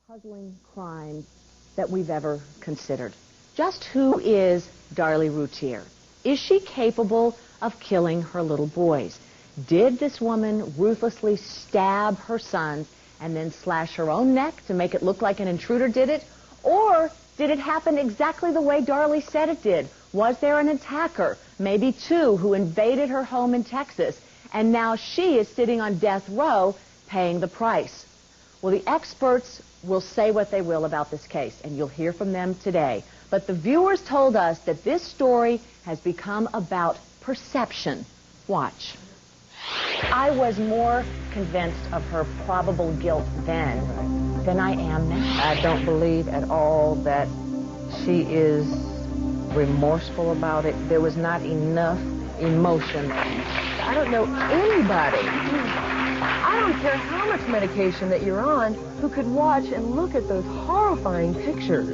puzzling crimes that we've ever considered. Just who is Darlie Routier? Is she capable of killing her little boys? Did this woman ruthlessly stab her sons and then slash her own neck to make it look like an intruder did it? Or did it happen exactly the way Darlie said it did? Was there an attacker, maybe two, who invaded her home in Texas, and now she is sitting on death row paying the price? Well, the experts will say what they will about this case, and you'll hear from them today. But the viewers told us that this story has become about perception. Watch. I was more convinced of her probable guilt then than I am now. I don't believe at all that she is remorseful about it. There was not enough emotion. I don't know anybody, I don't care how much medication that you're on, who could watch and look at those horrifying pictures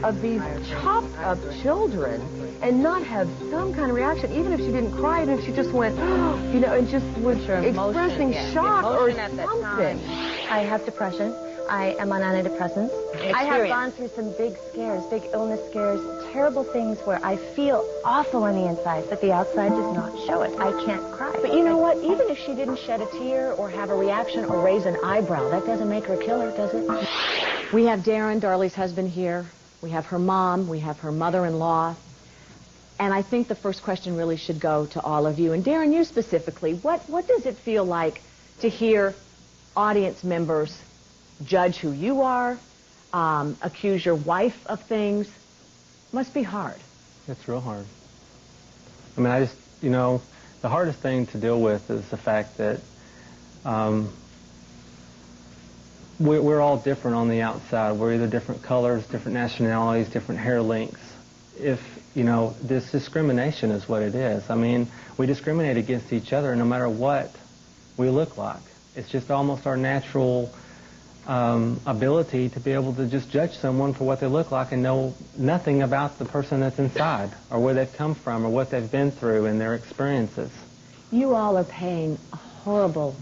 of these chopped up children and not have some kind of reaction, even if she didn't cry, even if she just went, you know, and just was expressing shock or something. I have depression. I am on antidepressants. I have gone through some big scares, big illness scares, terrible things where I feel awful on the inside, but the outside does not show it. I can't cry. But you know what? Even if she didn't shed a tear or have a reaction or raise an eyebrow, that doesn't make her a killer, does it? We have Darin, Darlie's husband, here. We have her mom. We have her mother-in-law. And I think the first question really should go to all of you. And Darin, you specifically, what does it feel like to hear audience members judge who you are, accuse your wife of things? Must be hard. It's real hard. I mean, I just, you know, the hardest thing to deal with is the fact that we're all different on the outside. We're either different colors, different nationalities, different hair lengths. If, you know, this discrimination is what it is. I mean, we discriminate against each other no matter what we look like. It's just almost our natural ability to be able to just judge someone for what they look like and know nothing about the person that's inside or where they've come from or what they've been through and their experiences. You all are paying a horrible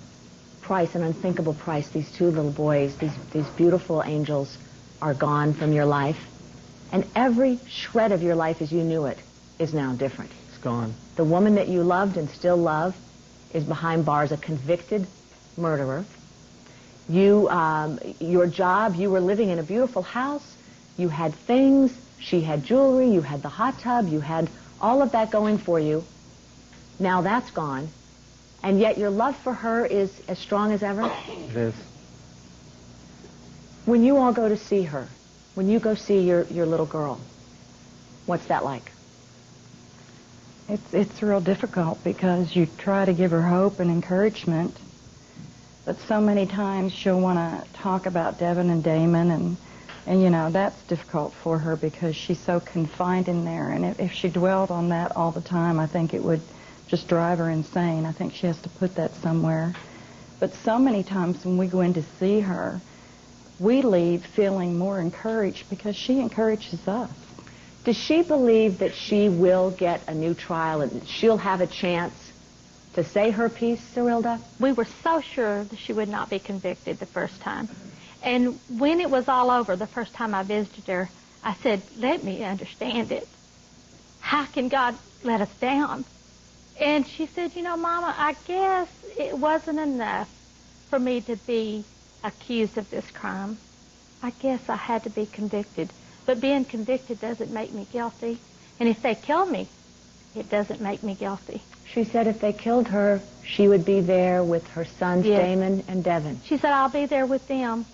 price, an unthinkable price. These two little boys, these beautiful angels are gone from your life. And every shred of your life as you knew it is now different. It's gone. The woman that you loved and still love is behind bars, a convicted murderer. Your job, you were living in a beautiful house. You had things. She had jewelry. You had the hot tub. You had all of that going for you. Now that's gone. And yet your love for her is as strong as ever? It is. When you all go to see her, when you go see your little girl, what's that like? It's real difficult because you try to give her hope and encouragement, but so many times she'll want to talk about Devin and Damon, and you know, that's difficult for her because she's so confined in there, and if she dwelled on that all the time, I think it would just drive her insane. I think she has to put that somewhere. But so many times when we go in to see her, we leave feeling more encouraged because she encourages us. Does she believe that she will get a new trial and she'll have a chance to say her piece, Cyrilda? We were so sure that she would not be convicted the first time. And when it was all over, the first time I visited her, I said, let me understand it. How can God let us down? And she said, you know, Mama, I guess it wasn't enough for me to be accused of this crime. I guess I had to be convicted. But being convicted doesn't make me guilty. And if they kill me, it doesn't make me guilty. She said if they killed her, she would be there with her sons, yes, Damon and Devin. She said, I'll be there with them.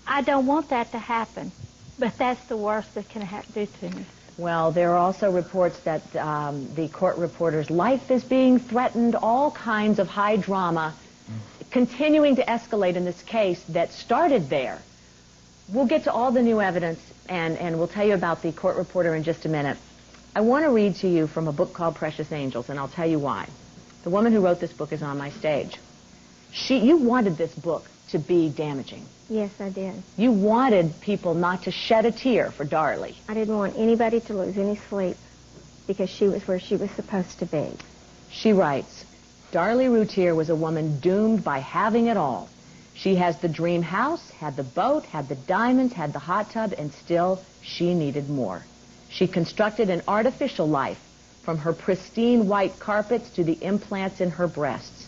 I don't want that to happen, but that's the worst that can do to me. Well, there are also reports that the court reporter's life is being threatened, all kinds of high drama continuing to escalate in this case that started there. We'll get to all the new evidence, and we'll tell you about the court reporter in just a minute. I want to read to you from a book called Precious Angels, and I'll tell you why. The woman who wrote this book is on my stage. You wanted this book to be damaging. Yes, I did. You wanted people not to shed a tear for Darlie. I didn't want anybody to lose any sleep because she was where she was supposed to be. She writes, Darlie Routier was a woman doomed by having it all. She has the dream house, had the boat, had the diamonds, had the hot tub, and still she needed more. She constructed an artificial life, from her pristine white carpets to the implants in her breasts.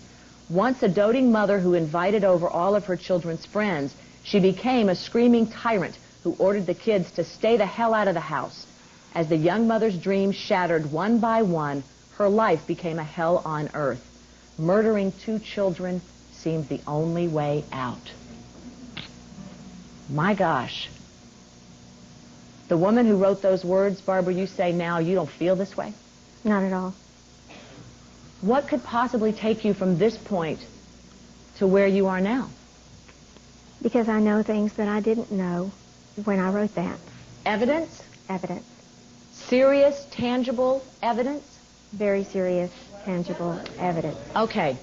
Once a doting mother who invited over all of her children's friends, she became a screaming tyrant who ordered the kids to stay the hell out of the house. As the young mother's dreams shattered one by one, her life became a hell on earth. Murdering 2 children seemed the only way out. My gosh. The woman who wrote those words, Barbara, you say now you don't feel this way? Not at all. What could possibly take you from this point to where you are now? Because I know things that I didn't know when I wrote that. Evidence? Evidence. Serious, tangible evidence? Very serious, tangible evidence. Okay.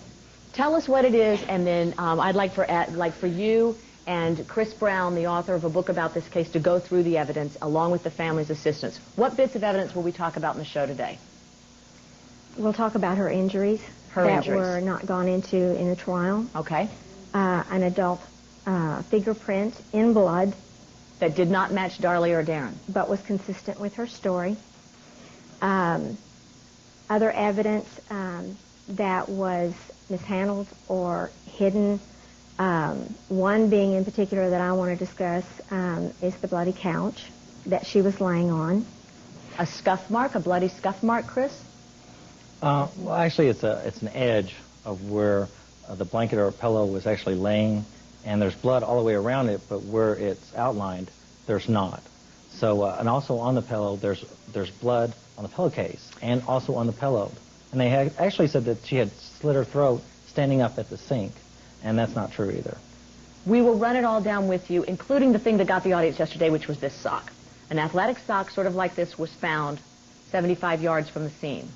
Tell us what it is, and then I'd like for you and Chris Brown, the author of a book about this case, to go through the evidence along with the family's assistance. What bits of evidence will we talk about in the show today? We'll talk about her injuries that were not gone into in the trial. Okay. An adult fingerprint in blood. That did not match Darlie or Darin. But was consistent with her story. Other evidence that was mishandled or hidden. One being in particular that I want to discuss is the bloody couch that she was laying on. A scuff mark, a bloody scuff mark, Chris? Well, actually, it's an edge of where the blanket or pillow was actually laying, and there's blood all the way around it, but where it's outlined, there's not. So, and also on the pillow, there's blood on the pillowcase, and also on the pillow. And they had actually said that she had slit her throat standing up at the sink, and that's not true either. We will run it all down with you, including the thing that got the audience yesterday, which was this sock. An athletic sock sort of like this was found 75 yards from the scene.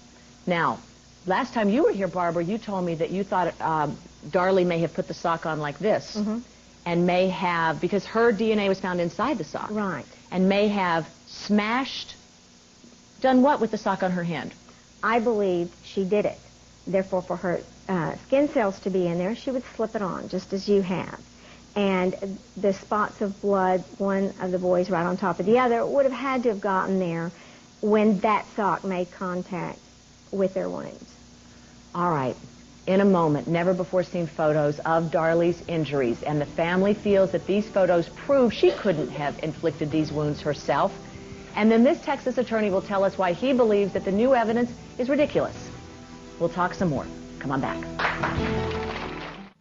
Now, last time you were here, Barbara, you told me that you thought Darlie may have put the sock on like this, and may have, because her DNA was found inside the sock. Right. And may have smashed, done what with the sock on her hand? I believe she did it. Therefore, for her skin cells to be in there, she would slip it on, just as you have. And the spots of blood, one of the boys right on top of the other, would have had to have gotten there when that sock made contact with their wounds. All right. In a moment, never-before-seen photos of Darlie's injuries, and the family feels that these photos prove she couldn't have inflicted these wounds herself. And then this Texas attorney will tell us why he believes that the new evidence is ridiculous. We'll talk some more. Come on back.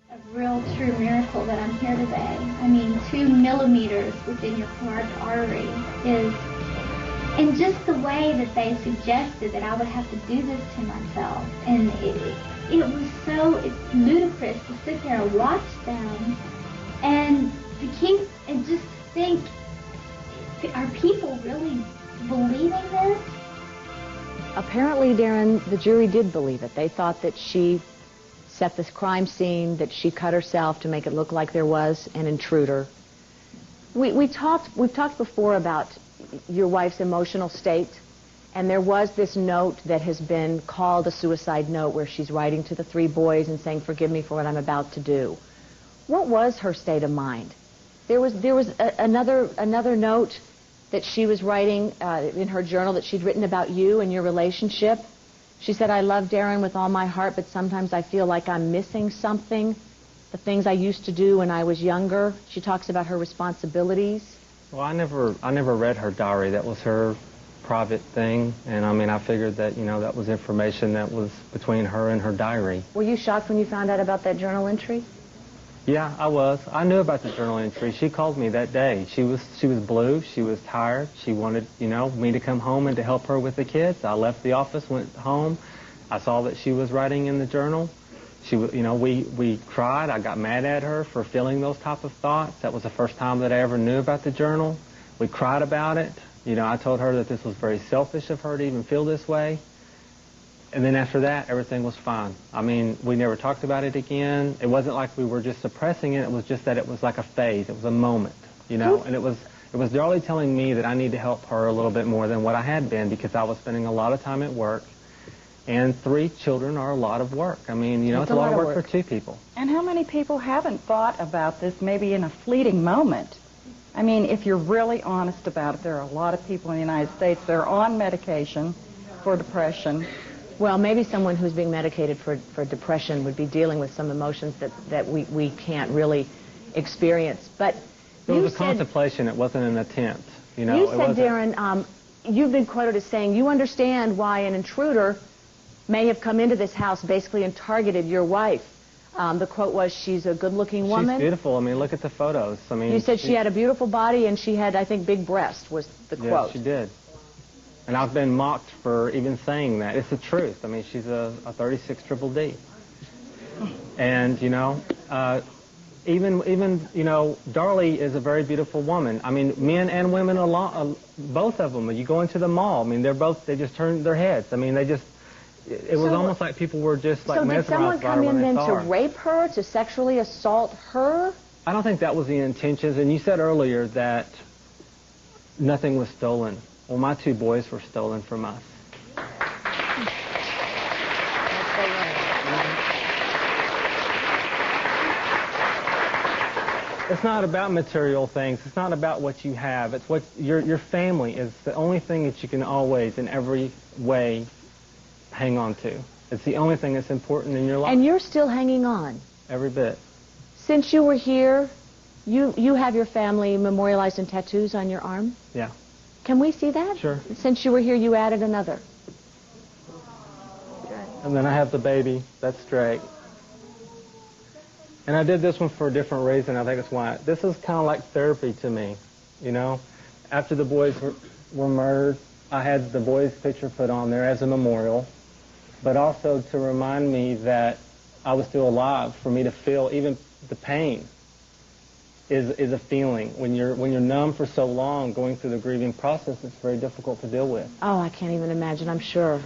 A real true miracle that I'm here today. I mean, 2 millimeters within your carotid artery is... And just the way that they suggested that I would have to do this to myself. And it was so ludicrous to sit there and watch them and just think, are people really believing this? Apparently, Darin, the jury did believe it. They thought that she set this crime scene, that she cut herself to make it look like there was an intruder. We've talked before about your wife's emotional state, and there was this note that has been called a suicide note where she's writing to the 3 boys and saying, forgive me for what I'm about to do. What was her state of mind? There was another note that she was writing in her journal that she'd written about you and your relationship. She said, I love Darin with all my heart, but sometimes I feel like I'm missing something, the things I used to do when I was younger. She talks about her responsibilities. Well, I never read her diary. That was her private thing, and I mean, I figured that, you know, that was information that was between her and her diary. Were you shocked when you found out about that journal entry? Yeah, I was. I knew about the journal entry. She called me that day. She was blue. She was tired. She wanted, you know, me to come home and to help her with the kids. I left the office, went home. I saw that she was writing in the journal. She, you know, we cried. I got mad at her for feeling those type of thoughts. That was the first time that I ever knew about the journal. We cried about it. You know, I told her that this was very selfish of her to even feel this way. And then after that, everything was fine. I mean, we never talked about it again. It wasn't like we were just suppressing it. It was just that it was like a phase. It was a moment, you know. And it was Darlie telling me that I need to help her a little bit more than what I had been, because I was spending a lot of time at work. And 3 children are a lot of work. I mean, you know, it's a lot of work for 2 people. And how many people haven't thought about this maybe in a fleeting moment? I mean, if you're really honest about it, there are a lot of people in the United States that are on medication for depression. Well, maybe someone who's being medicated for depression would be dealing with some emotions that we can't really experience. But it was a contemplation. It wasn't an attempt. You know, you said, Darin, you've been quoted as saying you understand why an intruder may have come into this house basically and targeted your wife. The quote was, she's a good-looking woman. She's beautiful. I mean, look at the photos. I mean, you said she had a beautiful body and she had, I think, big breasts was the quote. Yeah, she did. And I've been mocked for even saying that. It's the truth. I mean, she's a 36 triple D. And, you know, even you know, Darlie is a very beautiful woman. I mean, men and women, both of them. You go into the mall, I mean, they just turn their heads. I mean, it was almost like people were just like mesmerized by her when they saw her. So did someone come in then to rape her, to sexually assault her? I don't think that was the intentions. And you said earlier that nothing was stolen. Well, my 2 boys were stolen from us. It's not about material things. It's not about what you have. It's what your family is the only thing that you can always, in every way, hang on to. It's the only thing that's important in your life. And you're still hanging on? Every bit. Since you were here, you have your family memorialized in tattoos on your arm? Yeah. Can we see that? Sure. Since you were here, you added another. And then I have the baby. That's Drake. And I did this one for a different reason. I think it's why. This is kind of like therapy to me, you know. After the boys were murdered, I had the boys' picture put on there as a memorial, but also to remind me that I was still alive, for me to feel even the pain is a feeling. When you're numb for so long, going through the grieving process, it's very difficult to deal with. Oh, I can't even imagine. I'm sure.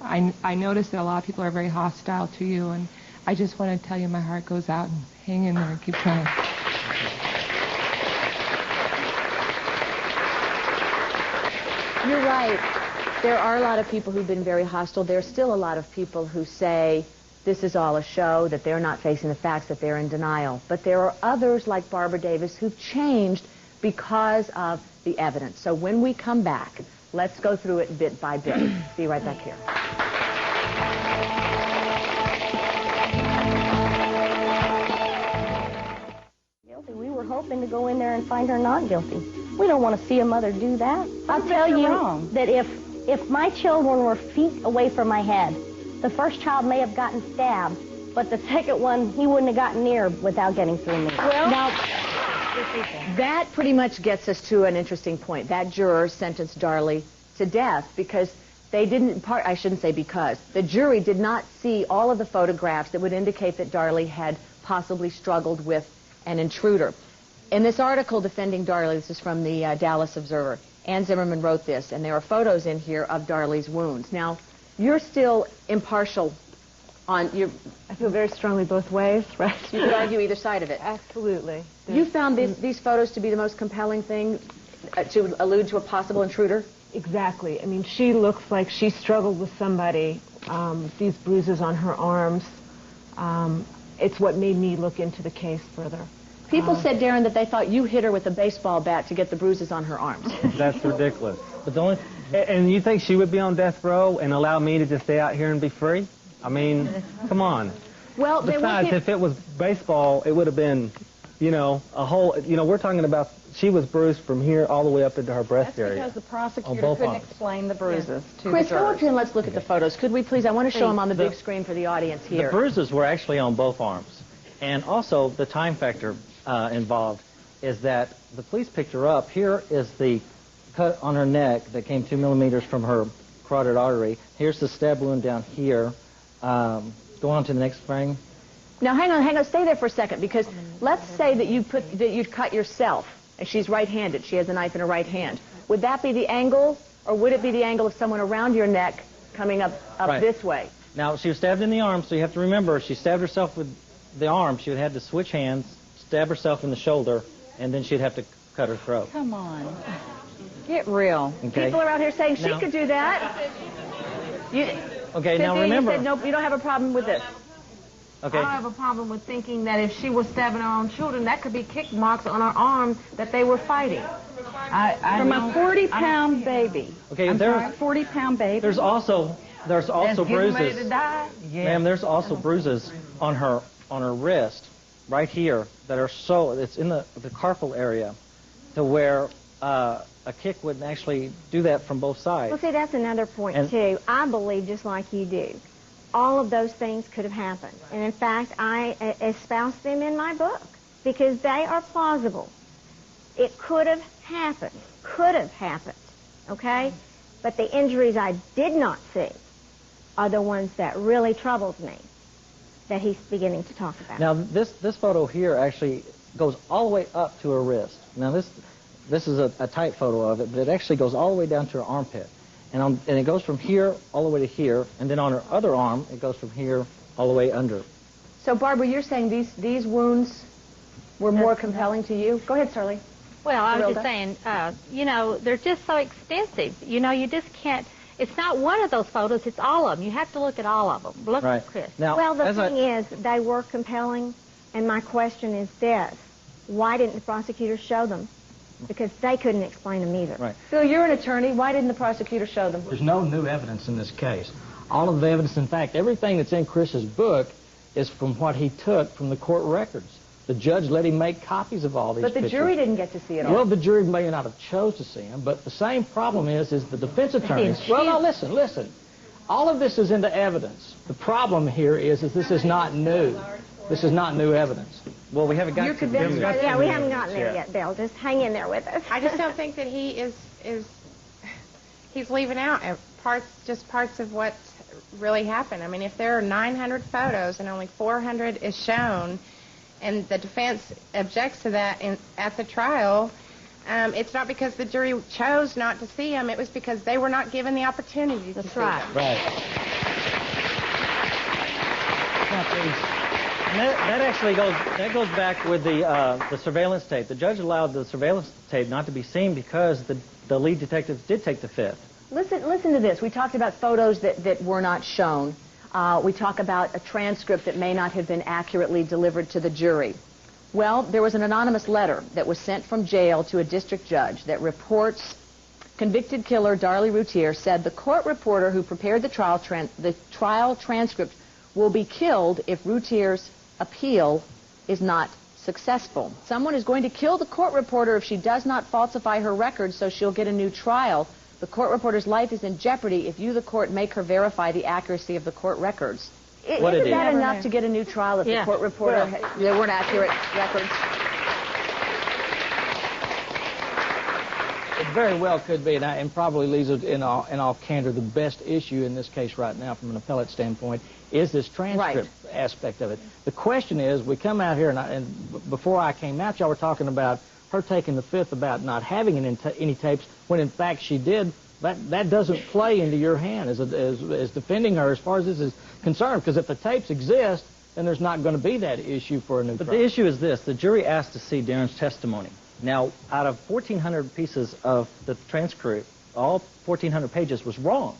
I noticed that a lot of people are very hostile to you, and I just want to tell you my heart goes out, and hang in there and keep trying. You're right. There are a lot of people who've been very hostile. There's still a lot of people who say this is all a show, that they're not facing the facts, that they're in denial. But there are others like Barbara Davis who've changed because of the evidence. So when we come back, let's go through it bit by bit. See you right back here. We were hoping to go in there and find her not guilty. We don't want to see a mother do that. I'll tell you that if my children were feet away from my head, the first child may have gotten stabbed, but the second one, he wouldn't have gotten near without getting through me. Well, now, that pretty much gets us to an interesting point. That juror sentenced Darlie to death because they didn't, I shouldn't say because, the jury did not see all of the photographs that would indicate that Darlie had possibly struggled with an intruder. In this article defending Darlie, this is from the Dallas Observer, Ann Zimmerman wrote this, and there are photos in here of Darlie's wounds. Now, you're still impartial on your... I feel very strongly both ways, right? You could argue either side of it. Absolutely. You found these photos to be the most compelling thing to allude to a possible intruder? Exactly. I mean, she looks like she struggled with somebody. These bruises on her arms. It's what made me look into the case further. People said, Darin, that they thought you hit her with a baseball bat to get the bruises on her arms. That's ridiculous. But the only... And you think she would be on death row and allow me to just stay out here and be free? I mean, come on. Well, besides, if it was baseball, it would have been, you know, a whole... You know, we're talking about... She was bruised from here all the way up into her breast area. That's because the prosecutor couldn't explain the bruises to Chris, the go up here and let's look at the photos. Could we please? I want to show them on the big screen for the audience here. The bruises were actually on both arms. And also, the time factor involved is that the police picked her up. Here is the cut on her neck that came 2 millimeters from her carotid artery. Here's the stab wound down here. Go on to the next frame. Now, hang on, stay there for a second, because let's say that you cut yourself, and she's right-handed. She has a knife in her right hand. Would that be the angle, or would it be the angle of someone around your neck coming up right this way? Now, she was stabbed in the arm, so you have to remember, if she stabbed herself with the arm, she would have to switch hands, stab herself in the shoulder, and then she'd have to cut her throat. Come on. Get real. Okay. People are out here saying she could do that. Okay, now remember. You said nope, you don't have a problem with this. Okay. I don't have a problem with thinking that if she was stabbing her own children, that could be kick marks on her arm that they were fighting. From a 40-pound baby. Okay, I'm sorry, 40-pound baby. There's also bruises. Ready to die? Yeah. Ma'am, there's also bruises on her wrist, right here, that are it's in the carpal area, to where a kick wouldn't actually do that from both sides. Well, see, that's another point, too. I believe, just like you do, all of those things could have happened. And, in fact, I espouse them in my book because they are plausible. It could have happened, okay? But the injuries I did not see are the ones that really troubled me, that he's beginning to talk about. Now, this photo here actually goes all the way up to her wrist. Now, this is a tight photo of it, but it actually goes all the way down to her armpit. And it goes from here all the way to here, and then on her other arm, it goes from here all the way under. So, Barbara, you're saying these wounds were more compelling to you? Go ahead, Darlie. Well, I was just saying, you know, they're just so extensive. You know, you just can't. It's not one of those photos. It's all of them. You have to look at all of them. Look at Chris. Now, well, the thing is, they were compelling, and my question is this. Why didn't the prosecutor show them? Because they couldn't explain them either. Right. Phil, you're an attorney. Why didn't the prosecutor show them? There's no new evidence in this case. All of the evidence, in fact, everything that's in Chris's book is from what he took from the court records. The judge let him make copies of all these pictures. But the jury didn't get to see it all. Well, the jury may not have chose to see them, but the same problem is the defense attorneys... Well, now, listen. All of this is into evidence. The problem here is this is not new. This is not new evidence. Well, we haven't got to the Yeah, we haven't gotten there yet, Bill. Just hang in there with us. I just don't think that he's leaving out parts of what really happened. I mean, if there are 900 photos and only 400 is shown, and the defense objects to that at the trial, it's not because the jury chose not to see them. It was because they were not given the opportunity to see them. Right. And that actually goes back with the surveillance tape. The judge allowed the surveillance tape not to be seen because the lead detectives did take the fifth. Listen to this. We talked about photos that were not shown. We talk about a transcript that may not have been accurately delivered to the jury. Well, there was an anonymous letter that was sent from jail to a district judge that reports convicted killer Darlie Routier said the court reporter who prepared the trial transcript will be killed if Routier's appeal is not successful. Someone is going to kill the court reporter if she does not falsify her records, so she'll get a new trial. The court reporter's life is in jeopardy if you, the court, make her verify the accuracy of the court records. Isn't that enough to get a new trial if the court reporter there weren't accurate records? It very well could be, and probably, Leeza, in all candor, the best issue in this case right now from an appellate standpoint is this transcript aspect of it. The question is, we come out here, and before I came out, y'all were talking about her taking the fifth about not having any tapes, when in fact she did. That doesn't play into your hand as defending her as far as this is concerned, because if the tapes exist, then there's not going to be that issue for a new trial. But the issue is this. The jury asked to see Darin's testimony. Now, out of 1,400 pieces of the transcript, all 1,400 pages was wrong.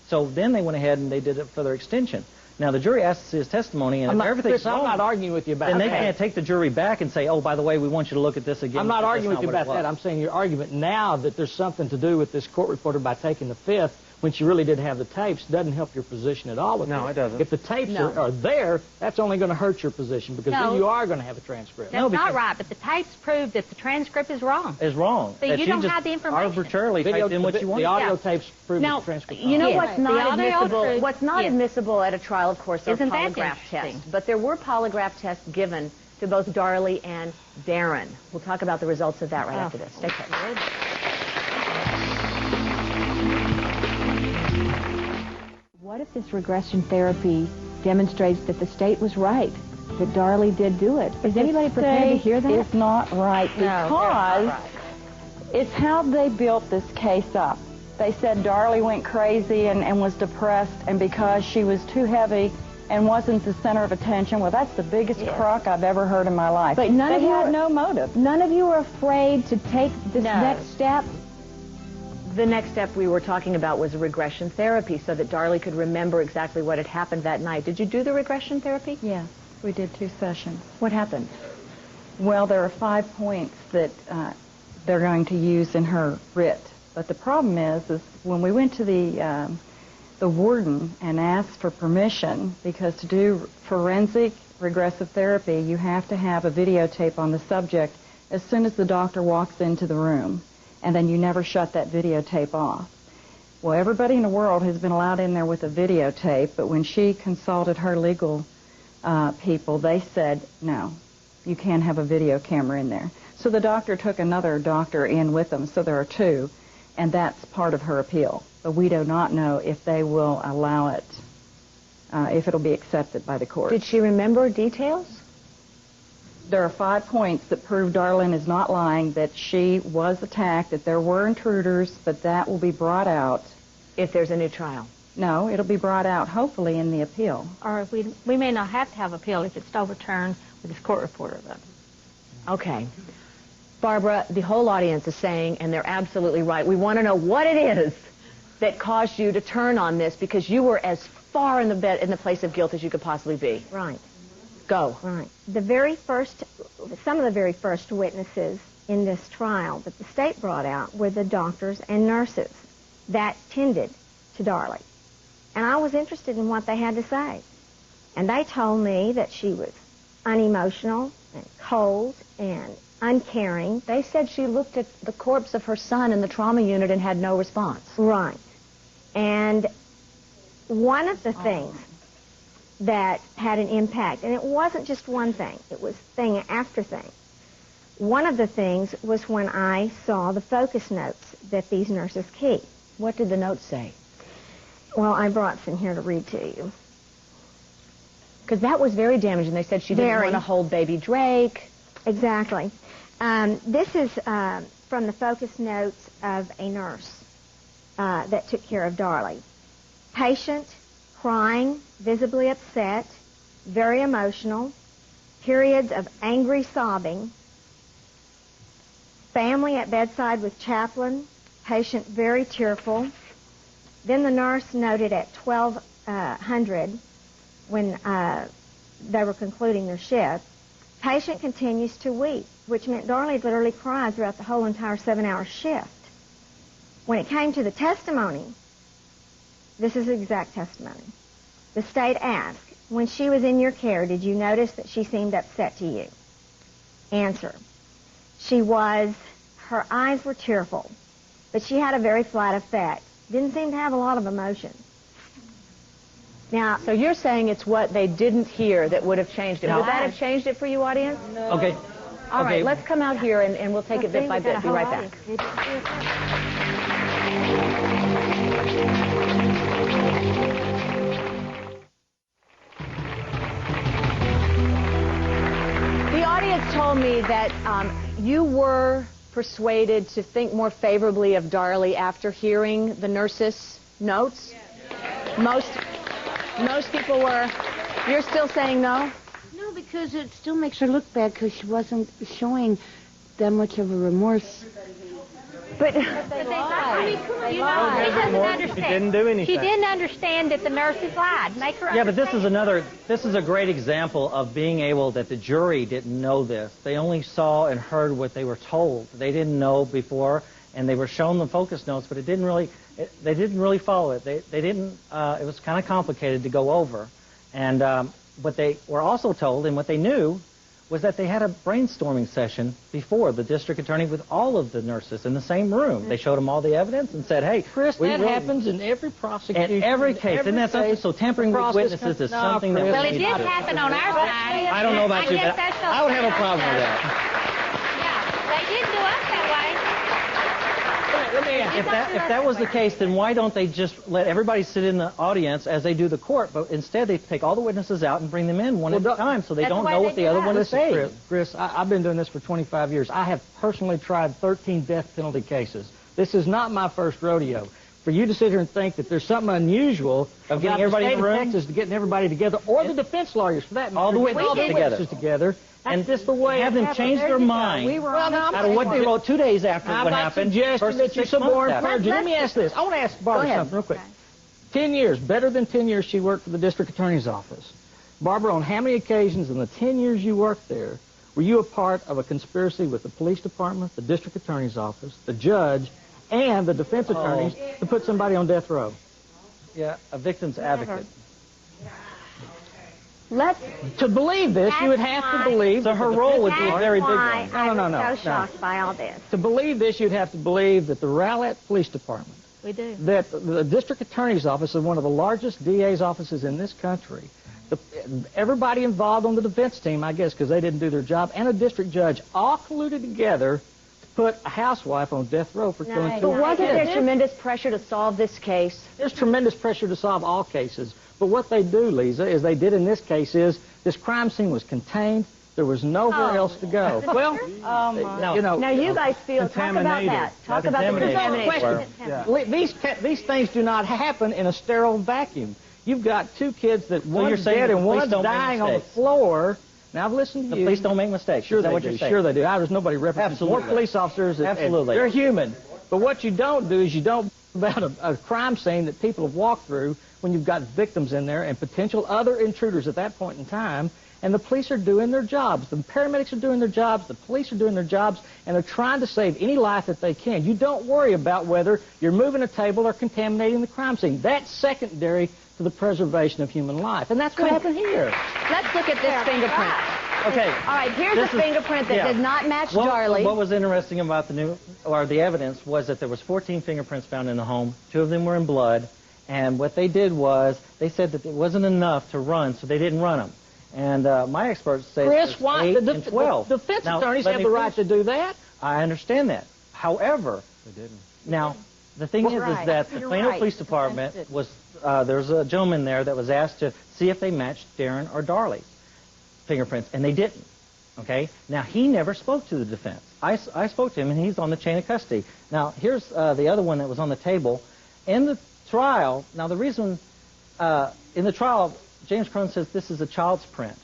So then they went ahead and they did a further extension. Now, the jury asked to see his testimony, and if everything's wrong, I'm not arguing with you about that. Then they can't take the jury back and say, oh, by the way, we want you to look at this again. I'm not arguing with you about that. I'm saying your argument now that there's something to do with this court reporter by taking the fifth when she really did have the tapes doesn't help your position at all. No, it doesn't. If the tapes are there, that's only going to hurt your position because then you are going to have a transcript. That's not right, but the tapes prove that the transcript is wrong. Is wrong. So you don't have the information. Arbitrarily typed in what you want. The audio tapes prove the transcript. You know what's not admissible? What's not admissible at a trial, of course, are polygraph tests. But there were polygraph tests given to both Darlie and Darin. We'll talk about the results of that right after this. Stay tuned. What if this regression therapy demonstrates that the state was right, that Darlie did do it? Is anybody prepared to hear that? It's not right because it's how they built this case up. They said Darlie went crazy and was depressed, and because she was too heavy and wasn't the center of attention. Well, that's the biggest crock I've ever heard in my life. But they had no motive. None of you are afraid to take this next step? The next step we were talking about was regression therapy so that Darlie could remember exactly what had happened that night. Did you do the regression therapy? Yes, we did 2 sessions. What happened? Well, there are 5 points that they're going to use in her writ. But the problem is when we went to the warden and asked for permission, because to do forensic regressive therapy, you have to have a videotape on the subject as soon as the doctor walks into the room, and then you never shut that videotape off. Well, everybody in the world has been allowed in there with a videotape, but when she consulted her legal people, they said, no, you can't have a video camera in there. So the doctor took another doctor in with them, so there are 2, and that's part of her appeal. But we do not know if they will allow it, if it'll be accepted by the court. Did she remember details? There are 5 points that prove Darlene is not lying, that she was attacked, that there were intruders, but that will be brought out. If there's a new trial? No, it'll be brought out, hopefully, in the appeal. Or if we may not have to have appeal if it's overturned with this court reporter. Okay. Barbara, the whole audience is saying, and they're absolutely right, we want to know what it is that caused you to turn on this, because you were as far in the place of guilt as you could possibly be. Right. Go. Right. Some of the very first witnesses in this trial that the state brought out were the doctors and nurses that tended to Darlie. And I was interested in what they had to say. And they told me that she was unemotional and cold and uncaring. They said she looked at the corpse of her son in the trauma unit and had no response. Right. And one of the things that had an impact, and it wasn't just one thing, it was thing after thing. One of the things was when I saw the focus notes that these nurses keep. What did the notes say? Well, I brought some here to read to you. Because that was very damaging. They said she didn't want to hold baby Drake. Exactly. This is from the focus notes of a nurse that took care of Darlie. Patient, crying, visibly upset, very emotional, periods of angry sobbing, family at bedside with chaplain, patient very tearful. Then the nurse noted at 1200 when they were concluding their shift, patient continues to weep, which meant Darlie literally cried throughout the whole entire 7-hour shift. When it came to the testimony, this is the exact testimony. The state asked, when she was in your care, did you notice that she seemed upset to you? Answer, she was, her eyes were tearful, but she had a very flat effect. Didn't seem to have a lot of emotion. Now, so you're saying it's what they didn't hear that would have changed it. Would that have changed it for you, audience? No. Okay. All right, let's come out here and we'll take it bit by bit. Be right back. The audience told me that you were persuaded to think more favorably of Darlie after hearing the nurse's notes. Most people were. You're still saying no? No, because it still makes her look bad because she wasn't showing that much of a remorse. But they lied. She doesn't understand. She didn't do anything. She didn't understand that the nurses lied. Make her Yeah, but understand. this is a great example of being able that the jury didn't know this. They only saw and heard what they were told. They didn't know before, and they were shown the focus notes, but they didn't really follow it. They didn't, it was kind of complicated to go over. And what they were also told and what they knew was that they had a brainstorming session before the district attorney with all of the nurses in the same room. They showed them all the evidence and said, hey, Chris, that happens in every prosecution. In every case. Isn't that something? So tampering with witnesses is something that we Well, it need did to do. happen on our side. I don't know about you, but That's I would have a problem with that. Yeah, they did do us that way. If that was the case, then why don't they just let everybody sit in the audience as they do the court, but instead they take all the witnesses out and bring them in one at a time so they don't know what the other one is saying. Chris, I've been doing this for 25 years. I have personally tried 13 death penalty cases. This is not my first rodeo. For you to sit here and think that there's something unusual of getting everybody in the room, Texas, getting everybody together, or the defense lawyers for that matter, all the witnesses together, And just the way have them change their mind. Well, now, out of what they wrote 2 days after what happened. Suggesting that you suborn perjury. Let me ask this. I want to ask Barbara something real quick. 10 years, better than 10 years she worked for the district attorney's office. Barbara, on how many occasions in the 10 years you worked there were you a part of a conspiracy with the police department, the district attorney's office, the judge, and the defense attorneys to put somebody on death row? Yeah, a victim's advocate. To believe this, you would have to believe. So her role would be a very big one. No. I'm so shocked by all this. To believe this, you'd have to believe that the Rowlett Police Department, We do. that the district attorney's office is one of the largest DA's offices in this country. Everybody involved on the defense team, I guess, because they didn't do their job, and a district judge all colluded together to put a housewife on death row for killing two But wasn't there tremendous pressure to solve this case? There's tremendous pressure to solve all cases. But what they do, Leeza, is they did in this case is this crime scene was contained. There was nowhere else to go. Well, now you guys feel, talk about that. Talk about the contamination. These things do not happen in a sterile vacuum. You've got two kids that one's dead and one's dying on the floor. Now, I've listened to you. The police don't make mistakes. Sure Is that they what do. you're saying? Sure they do. There's nobody represents more police officers. Absolutely. They're human. But what you don't do is you don't about a crime scene that people have walked through when you've got victims in there and potential other intruders at that point in time, and the police are doing their jobs. The paramedics are doing their jobs. The police are doing their jobs, and they're trying to save any life that they can. You don't worry about whether you're moving a table or contaminating the crime scene. That's secondary to the preservation of human life, and that's what happened here. Let's look at this fingerprint. Okay. All right, here's a fingerprint that did not match Darlie. What was interesting about the evidence was that there was 14 fingerprints found in the home. 2 of them were in blood, and what they did was they said that it wasn't enough to run, so they didn't run them. And my experts say Chris, why 8 and 12. The defense attorneys have the right to do that. I understand that. However, they didn't. Now, the thing is that the Plano Police Department was there's a gentleman there that was asked to see if they matched Darin or Darlie's fingerprints, and they didn't. Okay? Now, he never spoke to the defense. I spoke to him, and he's on the chain of custody. Now, here's the other one that was on the table. In the trial, now the reason, in the trial, James Crone says this is a child's print.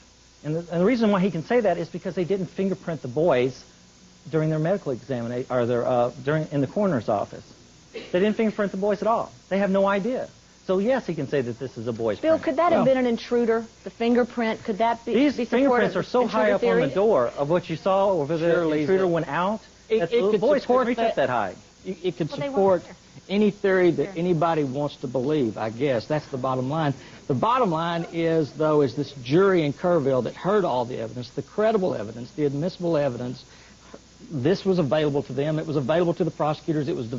And the reason why he can say that is because they didn't fingerprint the boys during their medical examination, or in the coroner's office. They didn't fingerprint the boys at all. They have no idea. So, yes, he can say that this is a boy's Bill, print. could that have been an intruder? The fingerprint, could that be These fingerprints are so high up on the door of what you saw over the intruder went out that the boys couldn't reach up that high. It could support any theory that anybody wants to believe, I guess. That's the bottom line. The bottom line is, though, is this jury in Kerrville that heard all the evidence, the credible evidence, the admissible evidence. This was available to them. It was available to the prosecutors. It was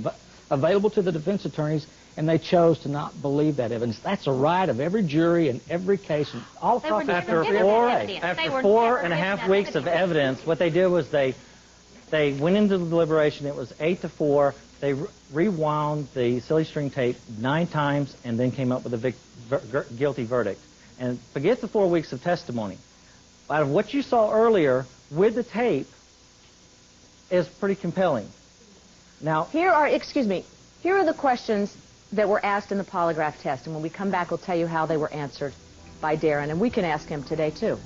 available to the defense attorneys, and they chose to not believe that evidence. That's a right of every jury in every case. And all across after 4.5 weeks of evidence, what they did was they went into the deliberation. It was 8-4. They rewound the silly string tape 9 times and then came up with a guilty verdict. And forget the 4 weeks of testimony. Out of what you saw earlier with the tape is pretty compelling. Now, here are the questions that were asked in the polygraph test, and when we come back, we'll tell you how they were answered by Darin, and we can ask him today, too.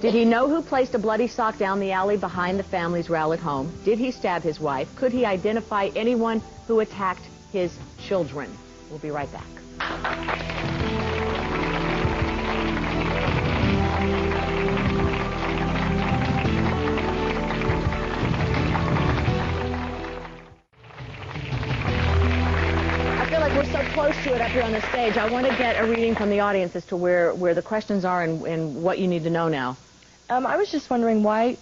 Did he know who placed a bloody sock down the alley behind the family's Rowlett home? Did he stab his wife? Could he identify anyone who attacked his children? We'll be right back. We're so close to it up here on the stage. I want to get a reading from the audience as to where the questions are and what you need to know now. I was just wondering why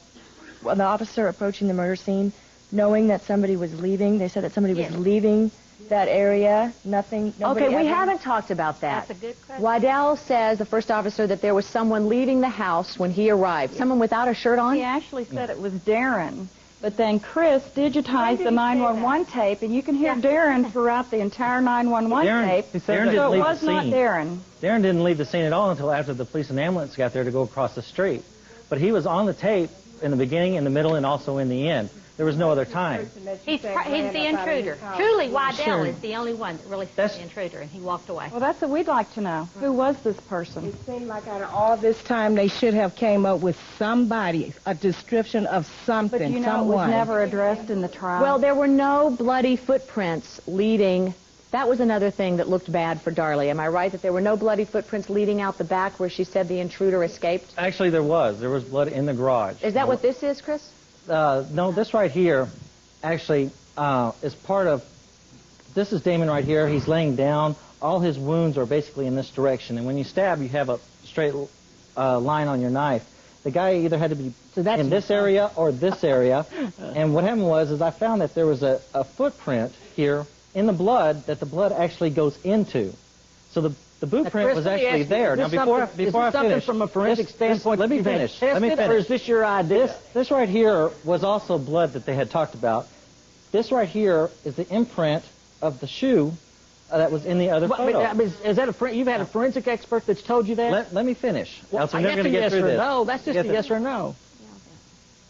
the officer approaching the murder scene, knowing that somebody was leaving, they said that somebody was leaving that area, nobody Okay, we haven't talked about that. That's a good question. Waddell says, the first officer, that there was someone leaving the house when he arrived. Someone without a shirt on? He actually said it was Darin. But then Chris digitized the 911 tape, and you can hear Darin throughout the entire 911 tape. Darin didn't leave the scene. Not Darin. Darin didn't leave the scene at all until after the police and ambulance got there to go across the street. But he was on the tape in the beginning, in the middle, and also in the end. There was no other time. He's the intruder. Truly, Waddell is the only one that really said the intruder, and he walked away. Well, that's what we'd like to know. Who was this person? It seemed like out of all this time, they should have came up with somebody, a description of something, But you know, someone. it was never addressed in the trial. Well, there were no bloody footprints leading. That was another thing that looked bad for Darlie. Am I right that there were no bloody footprints leading out the back where she said the intruder escaped? Actually, there was. There was blood in the garage. Is that what this is, Chris? No, this right here actually is part of, this is Damon right here. He's laying down. All his wounds are basically in this direction. And when you stab, you have a straight line on your knife. The guy either had to be in this area or this area. And what happened was I found that there was a footprint here in the blood that the blood actually goes into. So the boot print was actually there. Now, before I finish, from a forensic standpoint, let me finish. Or is this your idea? This right here was also blood that they had talked about. This right here is the imprint of the shoe that was in the other photo. Is that you've had a forensic expert that's told you that? Let me finish. Well, else I'm never going to get through this. No, that's just a yes or no.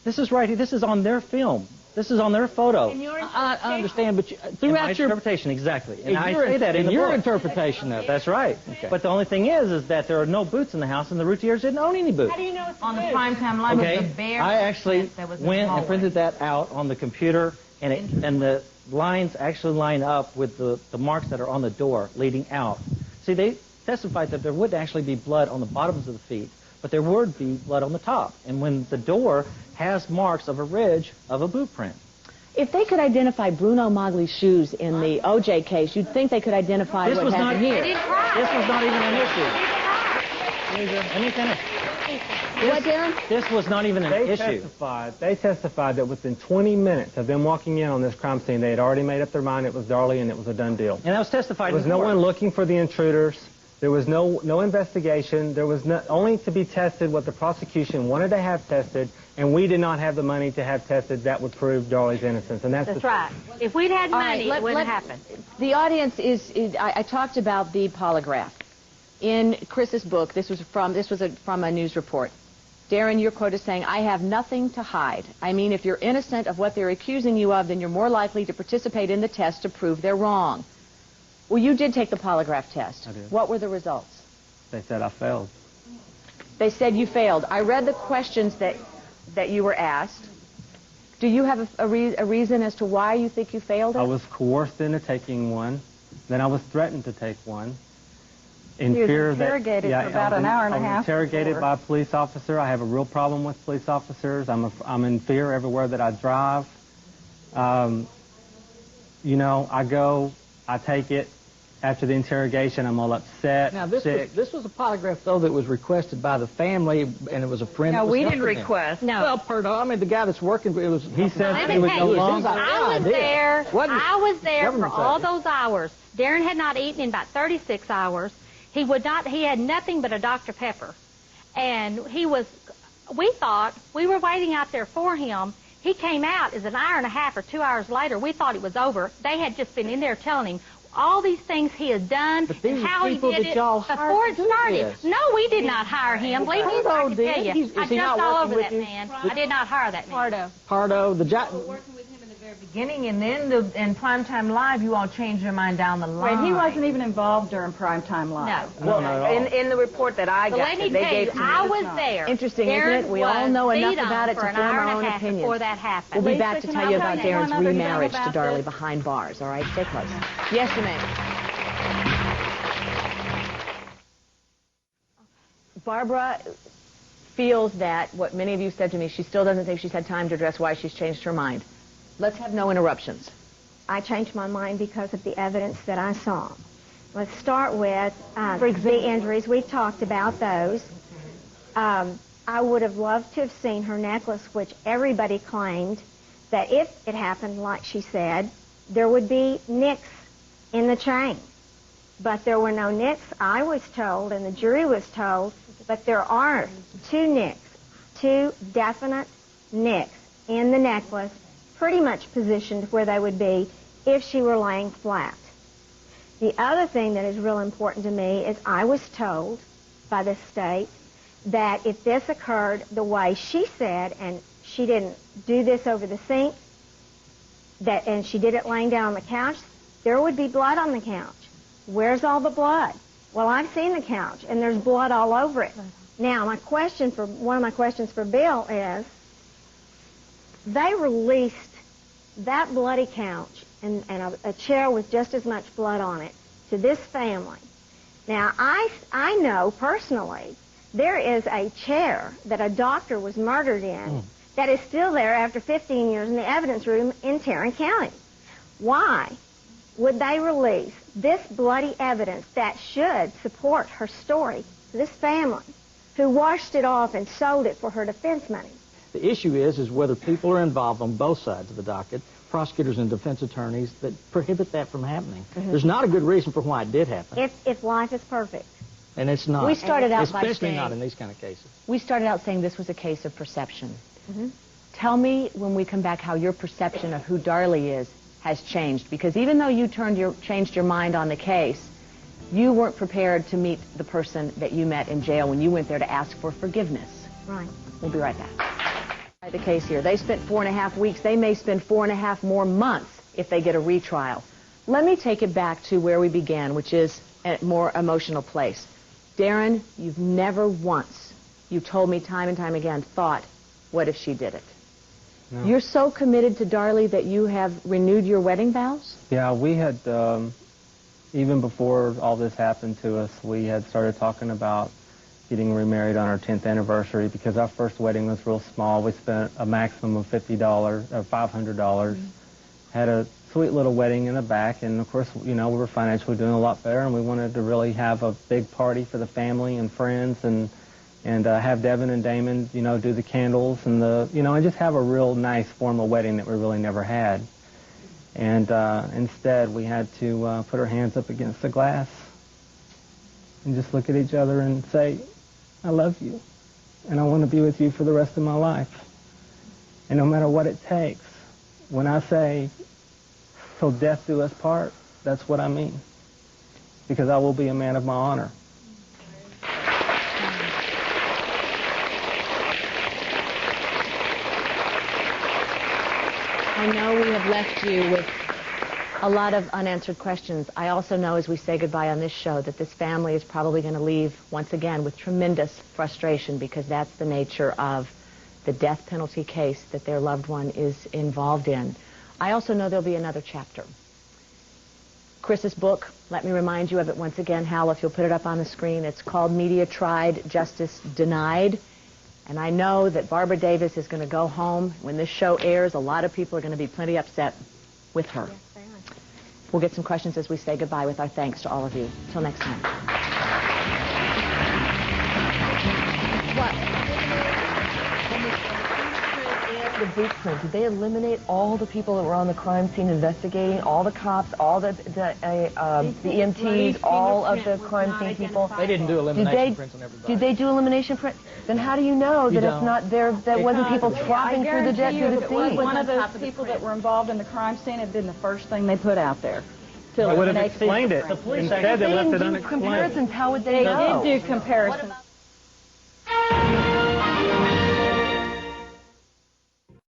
This is right here. This is on their film. This is on their photo. I understand, but throughout your interpretation, exactly. And I say that in the your book. interpretation of it. That's right. Okay. But the only thing is that there are no boots in the house, and the Routiers didn't own any boots. How do you know it's on the primetime line? Okay. Was the bare I actually that was went and printed that out on the computer, and the lines actually line up with the marks that are on the door leading out. See, they testified that there would actually be blood on the bottoms of the feet, but there would be blood on the top. And when the door has marks of a ridge of a boot print. If they could identify Bruno Mogli's shoes in the O.J. case, you'd think they could identify what happened here. This was not even an issue. Let me finish. What, Darin? This was not even an issue. They testified that within 20 minutes of them walking in on this crime scene, they had already made up their mind it was Darlie and it was a done deal. And that was testified. There was no one looking for the intruders. There was no investigation. There was only to be tested what the prosecution wanted to have tested, and we did not have the money to have tested that would prove Darlie's innocence. And that's right. If we'd had money, it wouldn't happen. The audience I talked about the polygraph. In Chris's book, this was from a news report. Darin, your quote is saying, "I have nothing to hide. I mean, if you're innocent of what they're accusing you of, then you're more likely to participate in the test to prove they're wrong." Well, you did take the polygraph test. I did. What were the results? They said I failed. They said you failed. I read the questions that you were asked. Do you have a reason as to why you think you failed it? I was coerced into taking one. Then I was threatened to take one. In He was fear interrogated that, for about an hour and a half. I was interrogated before. by a police officer. I have a real problem with police officers. I'm in fear everywhere that I drive. You know, I take it. After the interrogation, I'm all upset. Now, this was a polygraph, though, that was requested by the family, and it was a friend. No, we didn't request. No. Well, Pardo, I mean, the guy that's working, it was. He said Let he me would tell go you, long. I was there for all those hours. Darin had not eaten in about 36 hours. He had nothing but a Dr. Pepper. And we thought, we were waiting out there for him. He came out as an hour and a half or 2 hours later. We thought it was over. They had just been in there telling him all these things he has done, and how he did it before it started. No, we did not hire him. Believe me, I can tell you. I jumped all over that man. I did not hire that man. Pardo, the job. Beginning, and then in Primetime Live, you all changed your mind down the line. Wait, he wasn't even involved during Primetime Live. No. In the report that I got, let me tell you, I was there. Interesting, isn't it? We all know enough about it to form our own opinions. Before that happened. We'll be back to tell you about Darin's remarriage to Darlie behind bars. All right, stay close. Yes, you may. Barbara feels that what many of you said to me, she still doesn't think she's had time to address why she's changed her mind. Let's have no interruptions. I changed my mind because of the evidence that I saw. Let's start with the injuries. We've talked about those. I would have loved to have seen her necklace, which everybody claimed that if it happened like she said, there would be nicks in the chain. But there were no nicks, I was told, and the jury was told, but there are two definite nicks in the necklace, pretty much positioned where they would be if she were laying flat. The other thing that is real important to me is I was told by the state that if this occurred the way she said, and she didn't do this over the sink, and she did it laying down on the couch, there would be blood on the couch. Where's all the blood? Well, I've seen the couch, and there's blood all over it. Now, one of my questions for Bill is, they released that bloody couch and a chair with just as much blood on it to this family. Now, I know personally there is a chair that a doctor was murdered in that is still there after 15 years in the evidence room in Tarrant County. Why would they release this bloody evidence that should support her story to this family who washed it off and sold it for her defense money? The issue is whether people are involved on both sides of the docket, prosecutors and defense attorneys, that prohibit that from happening. There's not a good reason for why it did happen. If life is perfect. And it's not. We started out by especially saying, not in these kind of cases. We started out saying this was a case of perception. Tell me when we come back how your perception of who Darlie is has changed. Because even though you changed your mind on the case, you weren't prepared to meet the person that you met in jail when you went there to ask for forgiveness. Right. We'll be right back. The case here. They spent 4.5 weeks. They may spend 4.5 more months if they get a retrial. Let me take it back to where we began, which is a more emotional place. Darin, you've never once, you told me time and time again, thought, what if she did it? No. You're so committed to Darlie that you have renewed your wedding vows? Yeah, we had, even before all this happened to us, we had started talking about getting remarried on our 10th anniversary because our first wedding was real small. We spent a maximum of $50 or $500. Had a sweet little wedding in the back, and of course, you know, we were financially doing a lot better, and we wanted to really have a big party for the family and friends, and have Devin and Damon, you know, do the candles and and just have a real nice formal wedding that we really never had. And instead, we had to put our hands up against the glass and just look at each other and say, I love you, and I want to be with you for the rest of my life. And no matter what it takes, when I say, till death do us part, that's what I mean. Because I will be a man of my honor. I know we have left you with a lot of unanswered questions. I also know as we say goodbye on this show that this family is probably going to leave once again with tremendous frustration because that's the nature of the death penalty case that their loved one is involved in. I also know there'll be another chapter. Chris's book, let me remind you of it once again, Hal, if you'll put it up on the screen. It's called Media Tried, Justice Denied. And I know that Barbara Davis is going to go home. When this show airs, a lot of people are going to be plenty upset with her. Yes, they are. We'll get some questions as we say goodbye with our thanks to all of you. Till next time. The boot print, did they eliminate all the people that were on the crime scene investigating, all the cops, all the EMTs, all of the crime scene people? They didn't do elimination prints on everybody. Did they do elimination prints? Then how do you know that it's not there? That wasn't people tropping through the scene? One of those people that were involved in the crime scene had been the first thing they put out there. I would have explained it. The police Instead, they left it unexplained. Comparisons. How would they know? They did do comparisons.